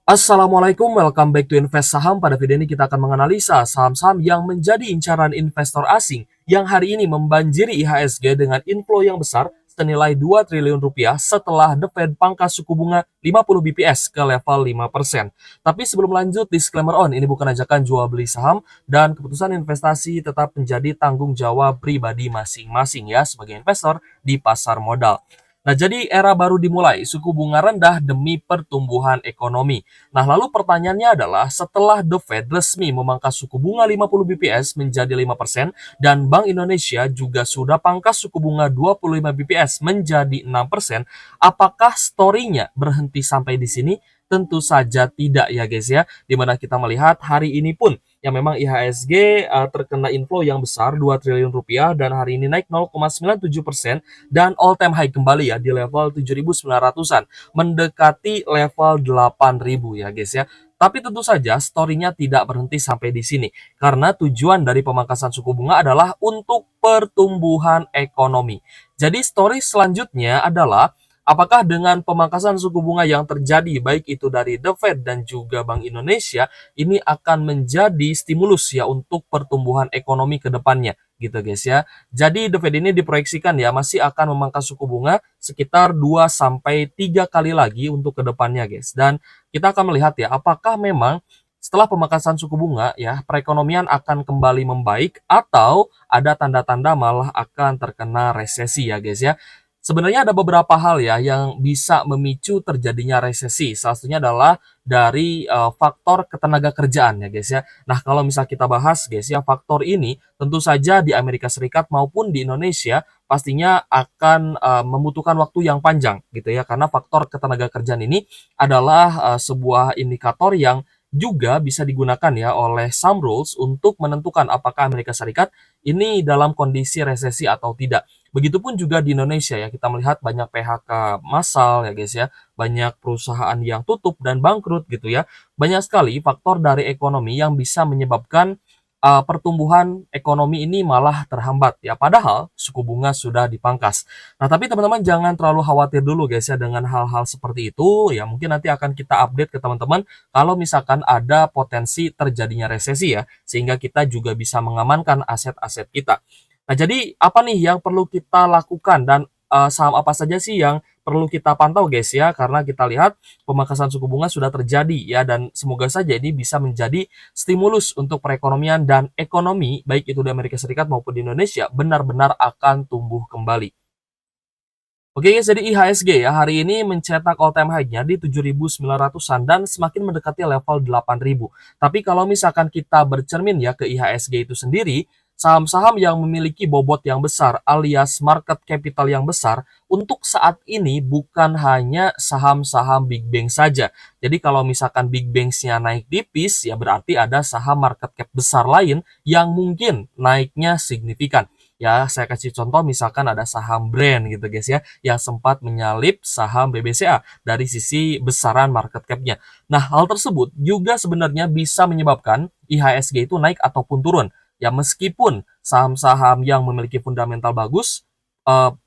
Assalamualaikum, welcome back to Invest Saham. Pada video ini kita akan menganalisa saham-saham yang menjadi incaran investor asing yang hari ini membanjiri IHSG dengan inflow yang besar senilai 2 triliun rupiah setelah The Fed pangkas suku bunga 50 BPS ke level 5%. Tapi sebelum lanjut, disclaimer on, ini bukan ajakan jual beli saham dan keputusan investasi tetap menjadi tanggung jawab pribadi masing-masing ya sebagai investor di pasar modal. Nah, jadi era baru dimulai, suku bunga rendah demi pertumbuhan ekonomi. Nah, lalu pertanyaannya adalah setelah The Fed resmi memangkas suku bunga 50 BPS menjadi 5% dan Bank Indonesia juga sudah pangkas suku bunga 25 BPS menjadi 6%, apakah story-nya berhenti sampai di sini? Tentu saja tidak ya guys ya. Dimana kita melihat hari ini pun yang memang IHSG terkena inflow yang besar 2 triliun rupiah dan hari ini naik 0,97% dan all time high kembali ya di level 7.900-an, mendekati level 8.000 ya guys ya. Tapi tentu saja story-nya tidak berhenti sampai di sini karena tujuan dari pemangkasan suku bunga adalah untuk pertumbuhan ekonomi. Jadi story selanjutnya adalah apakah dengan pemangkasan suku bunga yang terjadi baik itu dari The Fed dan juga Bank Indonesia ini akan menjadi stimulus ya untuk pertumbuhan ekonomi ke depannya gitu guys ya. Jadi The Fed ini diproyeksikan ya masih akan memangkas suku bunga sekitar 2 sampai 3 kali lagi untuk ke depannya guys. Dan kita akan melihat ya apakah memang setelah pemangkasan suku bunga ya perekonomian akan kembali membaik atau ada tanda-tanda malah akan terkena resesi ya guys ya. Sebenarnya ada beberapa hal ya yang bisa memicu terjadinya resesi. Salah satunya adalah dari faktor ketenaga kerjaan ya guys ya. Nah, kalau misal kita bahas guys ya, faktor ini tentu saja di Amerika Serikat maupun di Indonesia pastinya akan membutuhkan waktu yang panjang gitu ya. Karena faktor ketenaga kerjaan ini adalah sebuah indikator yang juga bisa digunakan ya oleh some rules untuk menentukan apakah Amerika Serikat ini dalam kondisi resesi atau tidak. Begitupun juga di Indonesia ya, kita melihat banyak PHK massal ya guys ya, banyak perusahaan yang tutup dan bangkrut gitu ya. Banyak sekali faktor dari ekonomi yang bisa menyebabkan pertumbuhan ekonomi ini malah terhambat ya, padahal suku bunga sudah dipangkas. Nah, tapi teman-teman jangan terlalu khawatir dulu guys ya dengan hal-hal seperti itu, ya mungkin nanti akan kita update ke teman-teman kalau misalkan ada potensi terjadinya resesi ya, sehingga kita juga bisa mengamankan aset-aset kita. Nah, jadi apa nih yang perlu kita lakukan dan saham apa saja sih yang perlu kita pantau guys ya? Karena kita lihat pemangkasan suku bunga sudah terjadi ya dan semoga saja ini bisa menjadi stimulus untuk perekonomian dan ekonomi baik itu di Amerika Serikat maupun di Indonesia benar-benar akan tumbuh kembali. Oke guys, jadi IHSG ya hari ini mencetak all time high-nya di 7.900-an dan semakin mendekati level 8.000. Tapi kalau misalkan kita bercermin ya ke IHSG itu sendiri, saham-saham yang memiliki bobot yang besar alias market capital yang besar untuk saat ini bukan hanya saham-saham big bank saja. Jadi kalau misalkan big banks-nya naik tipis ya berarti ada saham market cap besar lain yang mungkin naiknya signifikan. Ya, saya kasih contoh misalkan ada saham brand gitu guys ya, yang sempat menyalip saham BBCA dari sisi besaran market cap-nya. Nah, hal tersebut juga sebenarnya bisa menyebabkan IHSG itu naik ataupun turun. Ya, meskipun saham-saham yang memiliki fundamental bagus,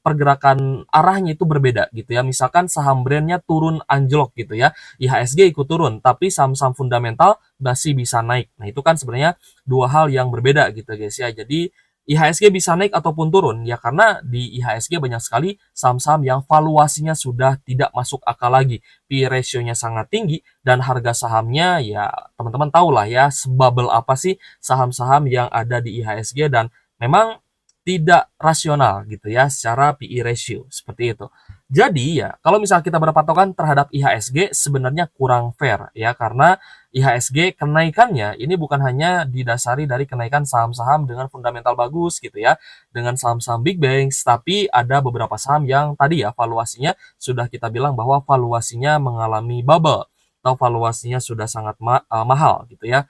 pergerakan arahnya itu berbeda gitu ya. Misalkan saham brandnya turun anjlok gitu ya, IHSG ikut turun, tapi saham-saham fundamental masih bisa naik. Nah, itu kan sebenarnya dua hal yang berbeda gitu guys ya. Jadi IHSG bisa naik ataupun turun ya karena di IHSG banyak sekali saham-saham yang valuasinya sudah tidak masuk akal lagi. P/E ratio-nya sangat tinggi dan harga sahamnya ya teman-teman tahu lah ya sebabel apa sih saham-saham yang ada di IHSG dan memang tidak rasional gitu ya secara P/E ratio seperti itu. Jadi ya kalau misal kita berpatokan terhadap IHSG sebenarnya kurang fair ya karena IHSG kenaikannya ini bukan hanya didasari dari kenaikan saham-saham dengan fundamental bagus gitu ya, dengan saham-saham big banks, tapi ada beberapa saham yang tadi ya valuasinya sudah kita bilang bahwa valuasinya mengalami bubble atau valuasinya sudah sangat mahal gitu ya.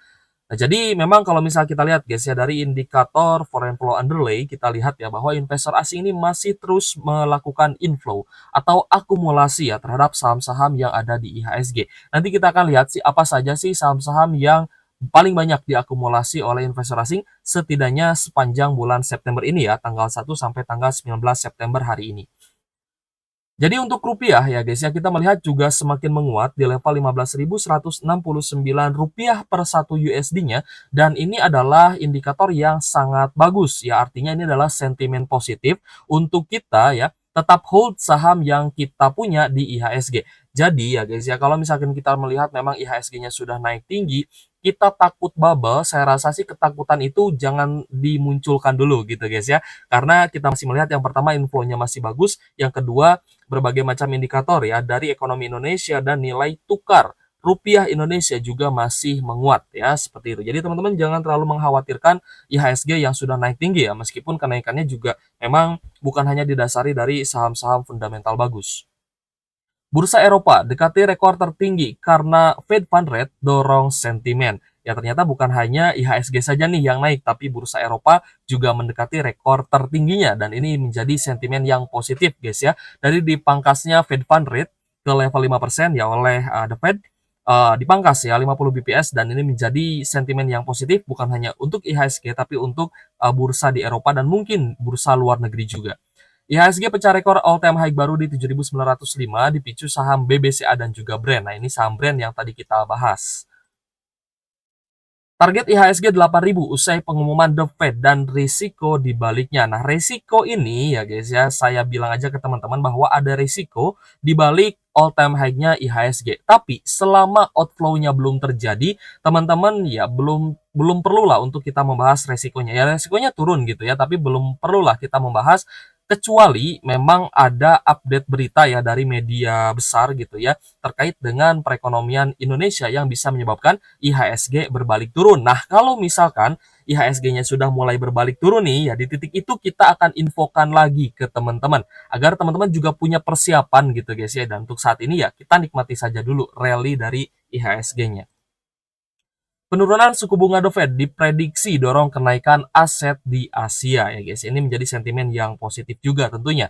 Nah, jadi memang kalau misal kita lihat guys ya dari indikator foreign flow underlay kita lihat ya bahwa investor asing ini masih terus melakukan inflow atau akumulasi ya terhadap saham-saham yang ada di IHSG. Nanti kita akan lihat sih apa saja sih saham-saham yang paling banyak diakumulasi oleh investor asing setidaknya sepanjang bulan September ini ya, tanggal 1 sampai tanggal 19 September hari ini. Jadi untuk rupiah ya guys ya, kita melihat juga semakin menguat di level 15.169 rupiah per 1 USD-nya, dan ini adalah indikator yang sangat bagus ya, artinya ini adalah sentimen positif untuk kita ya tetap hold saham yang kita punya di IHSG. Jadi ya guys ya, kalau misalkan kita melihat memang IHSG-nya sudah naik tinggi, kita takut bubble, saya rasa sih ketakutan itu jangan dimunculkan dulu gitu guys ya. Karena kita masih melihat yang pertama inflow-nya masih bagus, yang kedua berbagai macam indikator ya dari ekonomi Indonesia dan nilai tukar rupiah Indonesia juga masih menguat ya, seperti itu. Jadi teman-teman jangan terlalu mengkhawatirkan IHSG yang sudah naik tinggi ya, meskipun kenaikannya juga memang bukan hanya didasari dari saham-saham fundamental bagus. Bursa Eropa dekati rekor tertinggi karena Fed Fund Rate dorong sentimen. Ya ternyata bukan hanya IHSG saja nih yang naik, tapi bursa Eropa juga mendekati rekor tertingginya dan ini menjadi sentimen yang positif guys ya. Dari dipangkasnya Fed Fund Rate ke level 5% ya oleh The Fed, dipangkas ya 50 BPS, dan ini menjadi sentimen yang positif bukan hanya untuk IHSG tapi untuk bursa di Eropa dan mungkin bursa luar negeri juga. IHSG pecah rekor all time high baru di 7.905 dipicu saham BBCA dan juga Brand. Nah, ini saham Brand yang tadi kita bahas. Target IHSG 8.000 usai pengumuman The Fed dan risiko di baliknya. Nah, risiko ini ya guys ya, saya bilang aja ke teman-teman bahwa ada risiko di balik all time high-nya IHSG. Tapi selama outflow-nya belum terjadi, teman-teman ya belum perlulah untuk kita membahas resikonya. Ya resikonya turun gitu ya, tapi belum perlulah kita membahas kecuali memang ada update berita ya dari media besar gitu ya terkait dengan perekonomian Indonesia yang bisa menyebabkan IHSG berbalik turun. Nah, kalau misalkan IHSG-nya sudah mulai berbalik turun nih, ya di titik itu kita akan infokan lagi ke teman-teman agar teman-teman juga punya persiapan gitu guys ya. Dan untuk saat ini ya kita nikmati saja dulu rally dari IHSG-nya. Penurunan suku bunga The Fed diprediksi dorong kenaikan aset di Asia ya guys. Ini menjadi sentimen yang positif juga tentunya.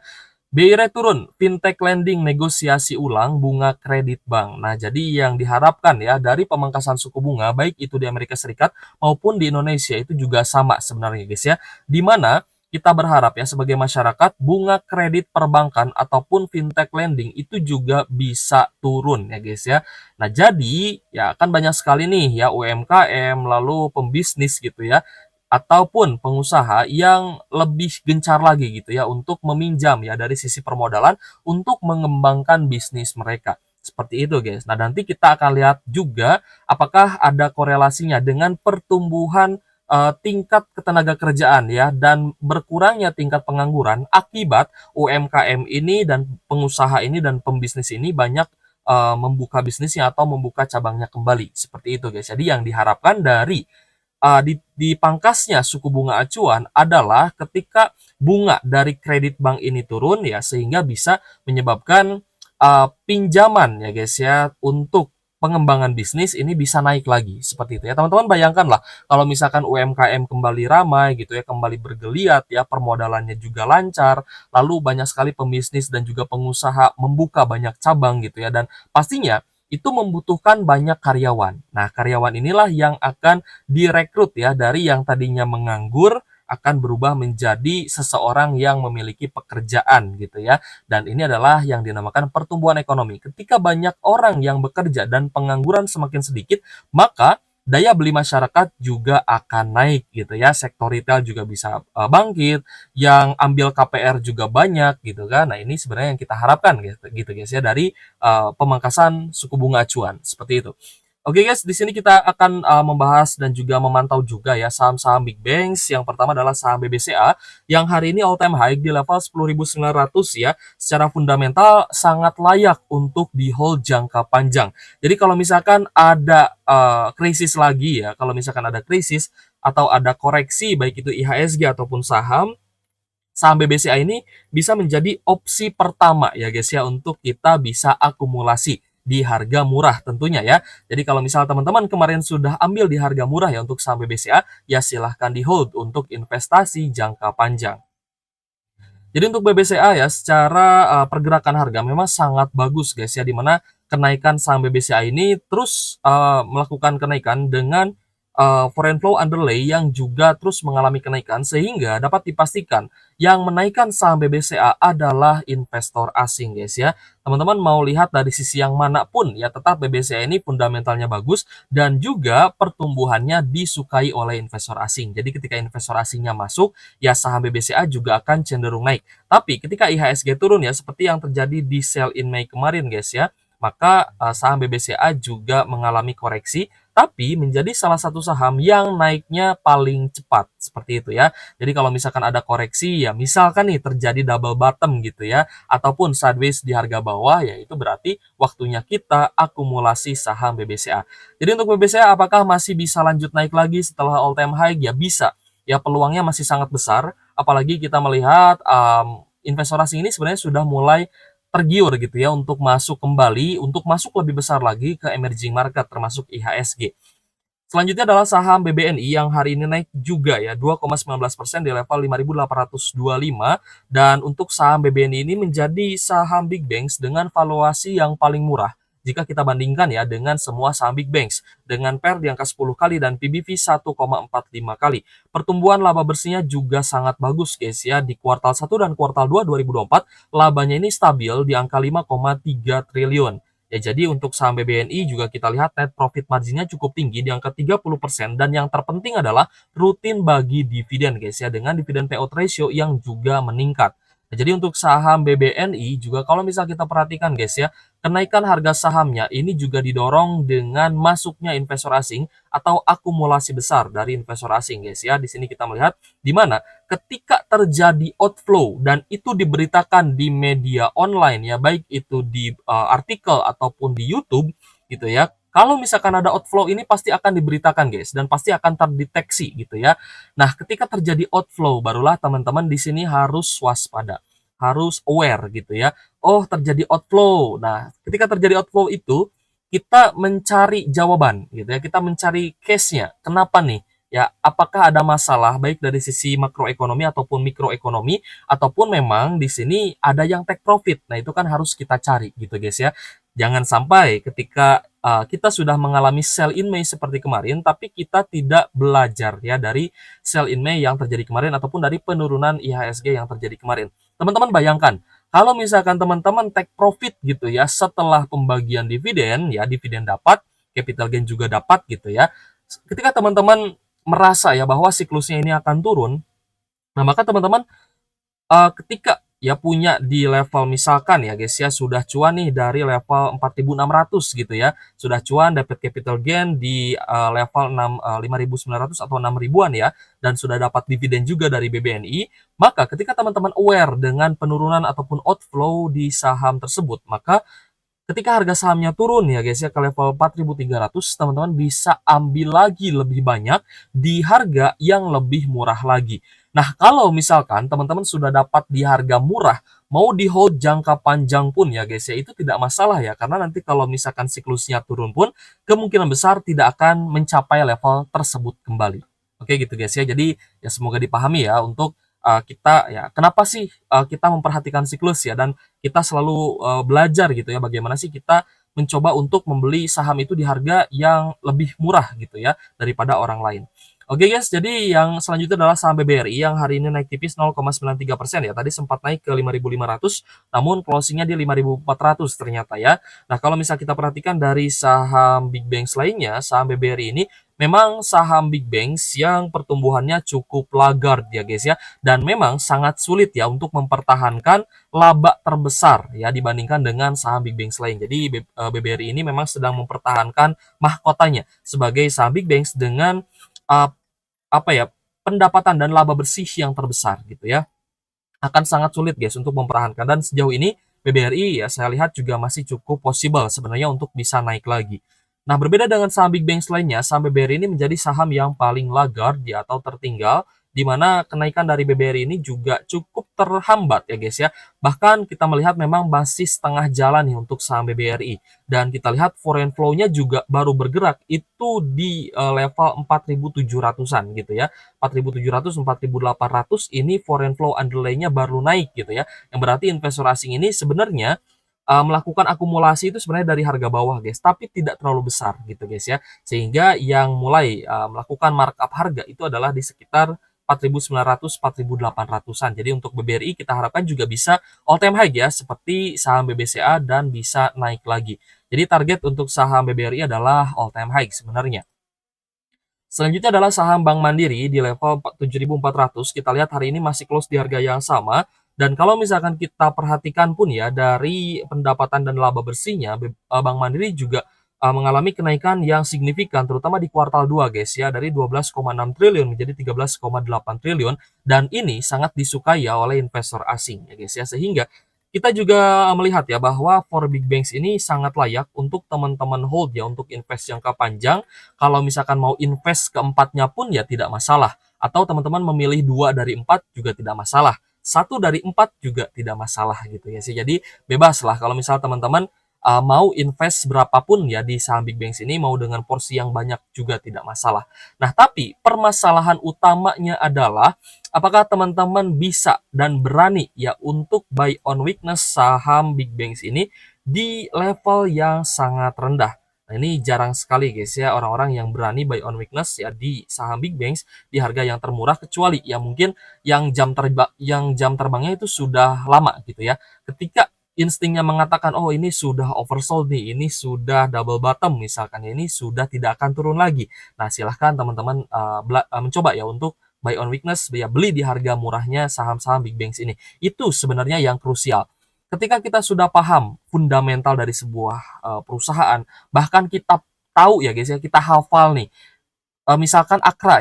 BI Rate turun, fintech lending negosiasi ulang bunga kredit bank. Nah, jadi yang diharapkan ya dari pemangkasan suku bunga, baik itu di Amerika Serikat maupun di Indonesia itu juga sama sebenarnya guys ya. Di mana kita berharap ya sebagai masyarakat bunga kredit perbankan ataupun fintech lending itu juga bisa turun ya guys ya. Nah, jadi ya kan banyak sekali nih ya UMKM lalu pembisnis gitu ya ataupun pengusaha yang lebih gencar lagi gitu ya untuk meminjam ya dari sisi permodalan untuk mengembangkan bisnis mereka. Seperti itu guys. Nah, nanti kita akan lihat juga apakah ada korelasinya dengan pertumbuhan tingkat ketenaga kerjaan ya dan berkurangnya tingkat pengangguran akibat UMKM ini dan pengusaha ini dan pembisnis ini banyak membuka bisnisnya atau membuka cabangnya kembali. Seperti itu guys. Jadi yang diharapkan dari dipangkasnya suku bunga acuan adalah ketika bunga dari kredit bank ini turun ya sehingga bisa menyebabkan pinjaman ya guys ya untuk pengembangan bisnis ini bisa naik lagi seperti itu ya teman-teman. Bayangkanlah kalau misalkan UMKM kembali ramai gitu ya, kembali bergeliat ya, permodalannya juga lancar, lalu banyak sekali pembisnis dan juga pengusaha membuka banyak cabang gitu ya, dan pastinya itu membutuhkan banyak karyawan. Nah, karyawan inilah yang akan direkrut ya dari yang tadinya menganggur akan berubah menjadi seseorang yang memiliki pekerjaan gitu ya. Dan ini adalah yang dinamakan pertumbuhan ekonomi. Ketika banyak orang yang bekerja dan pengangguran semakin sedikit, maka daya beli masyarakat juga akan naik gitu ya. Sektor retail juga bisa bangkit, yang ambil KPR juga banyak gitu kan. Nah, ini sebenarnya yang kita harapkan gitu guys ya dari pemangkasan suku bunga acuan seperti itu. Oke guys, di sini kita akan membahas dan juga memantau juga ya saham-saham big banks. Yang pertama adalah saham BBCA yang hari ini all time high di level 10.900 ya. Secara fundamental sangat layak untuk di hold jangka panjang. Jadi kalau misalkan ada krisis lagi ya, kalau misalkan ada krisis atau ada koreksi baik itu IHSG ataupun saham, saham BBCA ini bisa menjadi opsi pertama ya guys ya untuk kita bisa akumulasi di harga murah tentunya ya. Jadi kalau misal teman-teman kemarin sudah ambil di harga murah ya untuk saham BBCA, ya silahkan di hold untuk investasi jangka panjang. Jadi untuk BBCA ya secara pergerakan harga memang sangat bagus guys ya, dimana kenaikan saham BBCA ini terus melakukan kenaikan dengan foreign flow underlay yang juga terus mengalami kenaikan, sehingga dapat dipastikan yang menaikkan saham BBCA adalah investor asing, guys ya. Teman-teman mau lihat dari sisi yang mana pun ya, tetap BBCA ini fundamentalnya bagus dan juga pertumbuhannya disukai oleh investor asing. Jadi ketika investor asingnya masuk, ya saham BBCA juga akan cenderung naik. Tapi ketika IHSG turun ya, seperti yang terjadi di sell in May kemarin, guys ya, maka saham BBCA juga mengalami koreksi, tapi menjadi salah satu saham yang naiknya paling cepat, seperti itu ya. Jadi kalau misalkan ada koreksi, ya misalkan nih terjadi double bottom gitu ya, ataupun sideways di harga bawah, ya itu berarti waktunya kita akumulasi saham BBCA. Jadi untuk BBCA apakah masih bisa lanjut naik lagi setelah all time high? Ya bisa. Ya peluangnya masih sangat besar, apalagi kita melihat investor asing ini sebenarnya sudah mulai tergiur gitu ya untuk masuk kembali, untuk masuk lebih besar lagi ke emerging market termasuk IHSG. Selanjutnya adalah saham BBNI yang hari ini naik juga ya 2,19% di level 5.825, dan untuk saham BBNI ini menjadi saham big banks dengan valuasi yang paling murah jika kita bandingkan ya dengan semua saham big banks, dengan PER di angka 10 kali dan PBV 1,45 kali. Pertumbuhan laba bersihnya juga sangat bagus guys ya, di kuartal 1 dan kuartal 2 2024 labanya ini stabil di angka 5,3 triliun. Ya, jadi untuk saham BBNI juga kita lihat net profit marginnya cukup tinggi di angka 30%, dan yang terpenting adalah rutin bagi dividen guys ya, dengan dividen payout ratio yang juga meningkat. Nah, jadi untuk saham BBNI juga kalau misal kita perhatikan guys ya, kenaikan harga sahamnya ini juga didorong dengan masuknya investor asing atau akumulasi besar dari investor asing guys ya. Di sini kita melihat di mana ketika terjadi outflow dan itu diberitakan di media online ya, baik itu di artikel ataupun di YouTube gitu ya. Kalau misalkan ada outflow ini pasti akan diberitakan guys, dan pasti akan terdeteksi gitu ya. Nah, ketika terjadi outflow barulah teman-teman di sini harus waspada, harus aware gitu ya. Oh, terjadi outflow. Nah, ketika terjadi outflow itu kita mencari jawaban gitu ya. Kita mencari case-nya. Kenapa nih? Ya, apakah ada masalah baik dari sisi makroekonomi ataupun mikroekonomi, ataupun memang di sini ada yang take profit. Nah, itu kan harus kita cari gitu guys ya. Jangan sampai ketika kita sudah mengalami sell in May seperti kemarin, tapi kita tidak belajar ya dari sell in May yang terjadi kemarin ataupun dari penurunan IHSG yang terjadi kemarin. Teman-teman bayangkan, kalau misalkan teman-teman take profit gitu ya setelah pembagian dividen ya, dividen dapat, capital gain juga dapat gitu ya. Ketika teman-teman merasa ya bahwa siklusnya ini akan turun, nah maka teman-teman ketika ya punya di level misalkan ya guys ya, sudah cuan nih dari level 4.600 gitu ya, sudah cuan dapat capital gain di level 5.900 atau 6 ribuan ya, dan sudah dapat dividen juga dari BBNI, maka ketika teman-teman aware dengan penurunan ataupun outflow di saham tersebut, maka ketika harga sahamnya turun ya guys ya ke level 4.300, teman-teman bisa ambil lagi lebih banyak di harga yang lebih murah lagi. Nah, kalau misalkan teman-teman sudah dapat di harga murah, mau di hold jangka panjang pun ya guys ya, itu tidak masalah ya, karena nanti kalau misalkan siklusnya turun pun kemungkinan besar tidak akan mencapai level tersebut kembali. Oke gitu guys ya. Jadi ya semoga dipahami ya untuk kita ya kenapa sih kita memperhatikan siklus ya, dan kita selalu belajar gitu ya bagaimana sih kita mencoba untuk membeli saham itu di harga yang lebih murah gitu ya daripada orang lain. Oke guys, jadi yang selanjutnya adalah saham BBRI yang hari ini naik tipis 0,93% ya. Tadi sempat naik ke 5.500, namun closingnya di 5.400 ternyata ya. Nah, kalau misal kita perhatikan dari saham big banks lainnya, saham BBRI ini memang saham big banks yang pertumbuhannya cukup laggard ya guys ya. Dan memang sangat sulit ya untuk mempertahankan laba terbesar ya dibandingkan dengan saham big banks lain. Jadi BBRI ini memang sedang mempertahankan mahkotanya sebagai saham big banks dengan uh, apa ya, pendapatan dan laba bersih yang terbesar gitu ya. Akan sangat sulit guys untuk mempertahankan, dan sejauh ini BBRI ya saya lihat juga masih cukup possible sebenarnya untuk bisa naik lagi. Nah, berbeda dengan saham big banks lainnya, saham BBRI ini menjadi saham yang paling laggard ya atau tertinggal, di mana kenaikan dari BBRI ini juga cukup terhambat ya guys ya. Bahkan kita melihat memang masih setengah jalan nih untuk saham BBRI, dan kita lihat foreign flow-nya juga baru bergerak itu di level 4.700-an gitu ya. 4.700, 4.800 ini foreign flow underlay-nya baru naik gitu ya. Yang berarti investor asing ini sebenarnya melakukan akumulasi itu sebenarnya dari harga bawah guys, tapi tidak terlalu besar gitu guys ya. Sehingga yang mulai, melakukan markup harga itu adalah di sekitar 4.900, 4.800-an. Jadi untuk BBRI kita harapkan juga bisa all time high ya, seperti saham BBCA dan bisa naik lagi. Jadi target untuk saham BBRI adalah all time high sebenarnya. Selanjutnya adalah saham Bank Mandiri di level 7.400. Kita lihat hari ini masih close di harga yang sama. Dan kalau misalkan kita perhatikan pun ya, dari pendapatan dan laba bersihnya, Bank Mandiri juga mengalami kenaikan yang signifikan, terutama di kuartal 2 guys ya, dari 12,6 triliun menjadi 13,8 triliun. Dan ini sangat disukai ya oleh investor asing ya guys ya, sehingga kita juga melihat ya bahwa for big banks ini sangat layak untuk teman-teman hold ya, untuk invest jangka panjang. Kalau misalkan mau invest keempatnya pun ya tidak masalah. Atau teman-teman memilih 2 dari 4 juga tidak masalah. 1 dari 4 juga tidak masalah gitu ya sih. Jadi bebas lah kalau misal teman-teman mau invest berapapun ya di saham big banks ini, mau dengan porsi yang banyak juga tidak masalah. Nah, tapi permasalahan utamanya adalah apakah teman-teman bisa dan berani ya untuk buy on weakness saham big banks ini di level yang sangat rendah. Nah, ini jarang sekali guys ya orang-orang yang berani buy on weakness ya di saham big banks di harga yang termurah, kecuali ya mungkin yang jam terbangnya itu sudah lama gitu ya. Ketika instingnya mengatakan, oh ini sudah oversold nih, ini sudah double bottom misalkan, ini sudah tidak akan turun lagi. Nah, silahkan teman-teman mencoba ya untuk buy on weakness, ya beli di harga murahnya saham-saham big banks ini. Itu sebenarnya yang krusial. Ketika kita sudah paham fundamental dari sebuah perusahaan, bahkan kita tahu ya guys ya, kita hafal nih, misalkan Akra,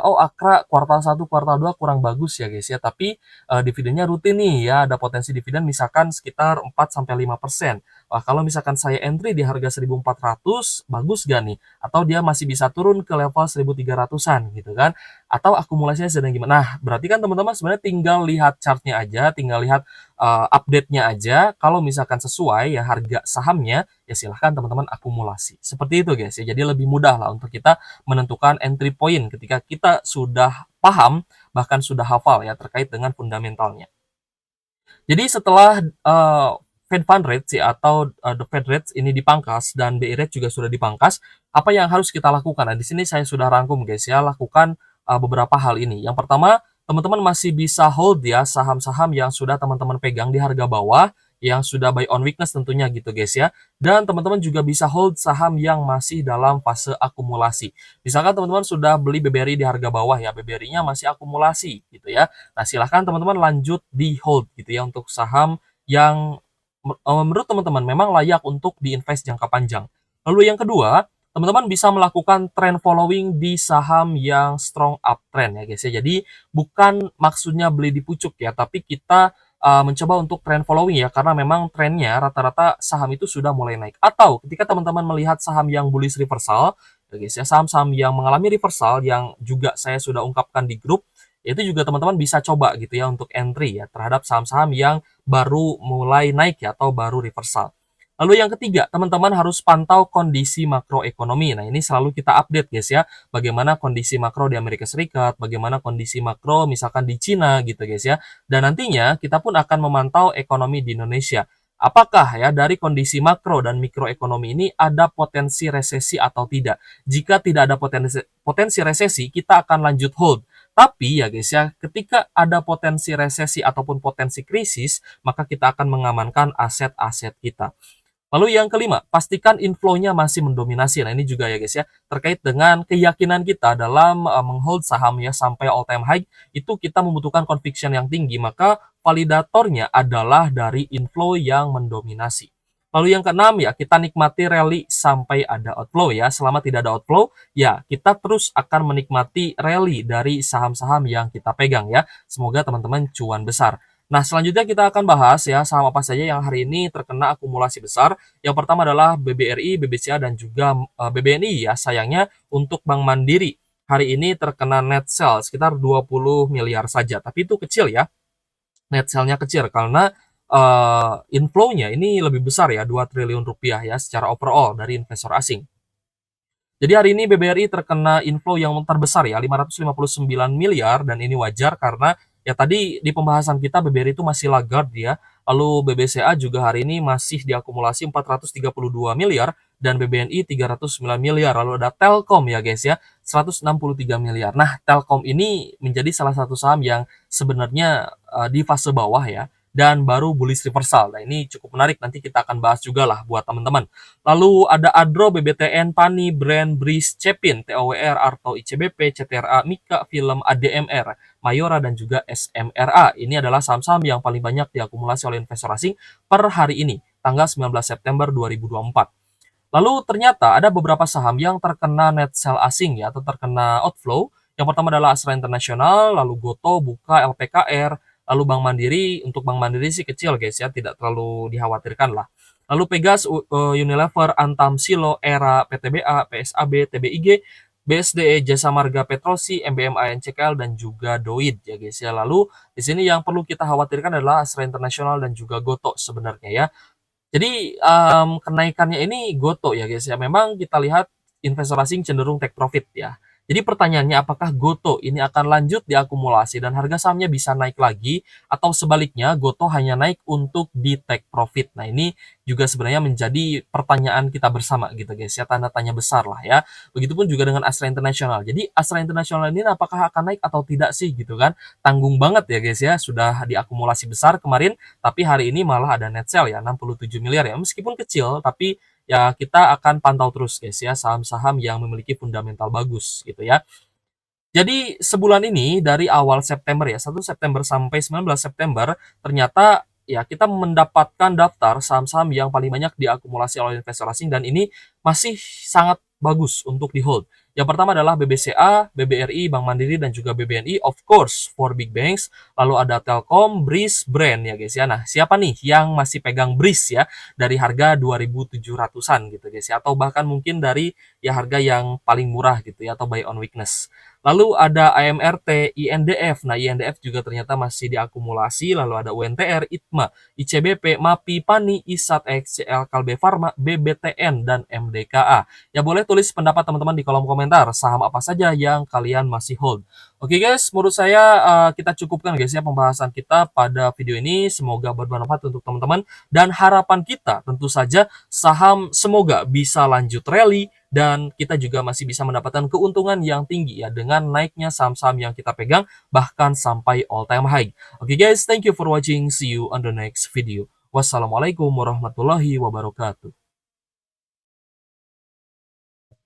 oh Akra kuartal 1, kuartal 2 kurang bagus ya guys ya, tapi dividennya rutin nih ya, ada potensi dividen misalkan sekitar 4-5%. Wah, kalau misalkan saya entry di harga 1.400, bagus gak nih? Atau dia masih bisa turun ke level 1.300-an gitu kan? Atau akumulasinya sedang gimana? Nah, berarti kan teman-teman sebenarnya tinggal lihat chartnya aja, tinggal lihat update-nya aja. Kalau misalkan sesuai ya harga sahamnya, ya silahkan teman-teman akumulasi. Seperti itu guys ya, jadi lebih mudah lah untuk kita menentukan entry point ketika kita sudah paham, bahkan sudah hafal ya terkait dengan fundamentalnya. Jadi setelah Fed Fund Rate sih atau the Fed Rate ini dipangkas dan BI Rate juga sudah dipangkas, apa yang harus kita lakukan? Nah, di sini saya sudah rangkum guys ya, lakukan beberapa hal ini. Yang pertama, teman-teman masih bisa hold ya saham-saham yang sudah teman-teman pegang di harga bawah, yang sudah buy on weakness tentunya gitu guys ya. Dan teman-teman juga bisa hold saham yang masih dalam fase akumulasi. Misalkan teman-teman sudah beli BBRI di harga bawah ya, BBRI-nya masih akumulasi gitu ya. Nah, silahkan teman-teman lanjut di hold gitu ya untuk saham yang menurut teman-teman memang layak untuk diinvest jangka panjang. Lalu yang kedua, teman-teman bisa melakukan trend following di saham yang strong uptrend ya guys ya. Jadi bukan maksudnya beli di pucuk ya, tapi kita mencoba untuk trend following ya, karena memang trennya rata-rata saham itu sudah mulai naik. Atau ketika teman-teman melihat saham yang bullish reversal, ya guys ya, saham-saham yang mengalami reversal yang juga saya sudah ungkapkan di grup, itu juga teman-teman bisa coba gitu ya untuk entry ya terhadap saham-saham yang baru mulai naik ya atau baru reversal. Lalu yang ketiga, teman-teman harus pantau kondisi makroekonomi. Nah, ini selalu kita update guys ya, bagaimana kondisi makro di Amerika Serikat, bagaimana kondisi makro misalkan di Cina gitu guys ya. Dan nantinya kita pun akan memantau ekonomi di Indonesia. Apakah ya dari kondisi makro dan mikroekonomi ini ada potensi resesi atau tidak? Jika tidak ada potensi resesi, kita akan lanjut hold. Tapi ya guys ya, ketika ada potensi resesi ataupun potensi krisis, maka kita akan mengamankan aset-aset kita. Lalu yang kelima, pastikan inflow-nya masih mendominasi. Nah, ini juga ya guys ya, terkait dengan keyakinan kita dalam menghold saham ya sampai all time high, itu kita membutuhkan conviction yang tinggi, maka validatornya adalah dari inflow yang mendominasi. Lalu yang keenam ya, kita nikmati rally sampai ada outflow ya. Selama tidak ada outflow, ya kita terus akan menikmati rally dari saham-saham yang kita pegang ya. Semoga teman-teman cuan besar. Nah, selanjutnya kita akan bahas ya saham apa saja yang hari ini terkena akumulasi besar. Yang pertama adalah BBRI, BBCA, dan juga BBNI ya. Sayangnya untuk Bank Mandiri hari ini terkena net sell sekitar 20 miliar saja. Tapi itu kecil ya. Net sell-nya kecil karena inflow-nya ini lebih besar ya, 2 triliun rupiah ya secara overall dari investor asing. Jadi hari ini BBRI terkena inflow yang terbesar ya, 559 miliar, dan ini wajar karena Ya tadi di pembahasan kita BBRI itu masih laggard ya. Lalu BBCA juga hari ini masih diakumulasi 432 miliar dan BBNI 309 miliar. Lalu ada Telkom ya guys ya, 163 miliar. Nah, Telkom ini menjadi salah satu saham yang sebenarnya di fase bawah ya dan baru bullish reversal. Nah, ini cukup menarik, nanti kita akan bahas juga lah buat teman-teman. Lalu ada Adro, BBTN, Pani, Brand, Breeze, Cepin, TOWR, Arto, ICBP, CTRA, Mika, Film, ADMR, Mayora, dan juga SMRA. Ini adalah saham-saham yang paling banyak diakumulasi oleh investor asing per hari ini, tanggal 19 September 2024. Lalu ternyata ada beberapa saham yang terkena net sell asing ya, atau terkena outflow. Yang pertama adalah Astra International, lalu Goto, Buka, LPKR, lalu Bank Mandiri. Untuk Bank Mandiri sih kecil guys ya, tidak terlalu dikhawatirkan lah. Lalu Pegas, Unilever, Antam, Silo, Era, PTBA, PSAB, TBIG, BSDE, Jasa Marga, Petrosi, MBMA, NCKL, dan juga Doid ya guys ya. Lalu di sini yang perlu kita khawatirkan adalah Astra International dan juga Goto sebenarnya ya. Jadi, kenaikannya ini goto ya guys ya, memang kita lihat investor asing cenderung take profit ya. Jadi pertanyaannya apakah goto ini akan lanjut diakumulasi dan harga sahamnya bisa naik lagi atau sebaliknya goto hanya naik untuk di take profit. Nah ini juga sebenarnya menjadi pertanyaan kita bersama gitu guys ya, tanda tanya besar lah ya. Begitupun juga dengan Astra International. Jadi Astra International ini apakah akan naik atau tidak sih gitu kan? Tanggung banget ya guys ya, sudah diakumulasi besar kemarin tapi hari ini malah ada net sell ya 67 miliar ya. Meskipun kecil tapi ya kita akan pantau terus guys ya saham-saham yang memiliki fundamental bagus gitu ya. Jadi sebulan ini dari awal September ya, 1 September sampai 19 September ternyata ya kita mendapatkan daftar saham-saham yang paling banyak diakumulasi oleh investor asing dan ini masih sangat bagus untuk di hold. Yang pertama adalah BBCA, BBRI, Bank Mandiri, dan juga BBNI, of course, for big banks. Lalu ada Telkom, Breeze, Brand ya guys ya. Nah, siapa nih yang masih pegang Breeze ya dari harga 2.700-an gitu guys ya, atau bahkan mungkin dari ya harga yang paling murah gitu ya, atau buy on weakness. Lalu ada AMRT, INDF. Nah, INDF juga ternyata masih diakumulasi. Lalu ada UNTR, ITMA, ICBP, MAPI, PANI, ISAT, XCL, Kalbe Farma, BBTN, dan MDKA. Ya boleh tulis pendapat teman-teman di kolom komentar. Saham apa saja yang kalian masih hold. Oke guys, menurut saya kita cukupkan guys ya pembahasan kita pada video ini. Semoga bermanfaat untuk teman-teman. Dan harapan kita tentu saja saham semoga bisa lanjut rally dan kita juga masih bisa mendapatkan keuntungan yang tinggi ya dengan naiknya saham-saham yang kita pegang bahkan sampai all time high. Oke guys, thank you for watching. See you on the next video. Wassalamualaikum warahmatullahi wabarakatuh.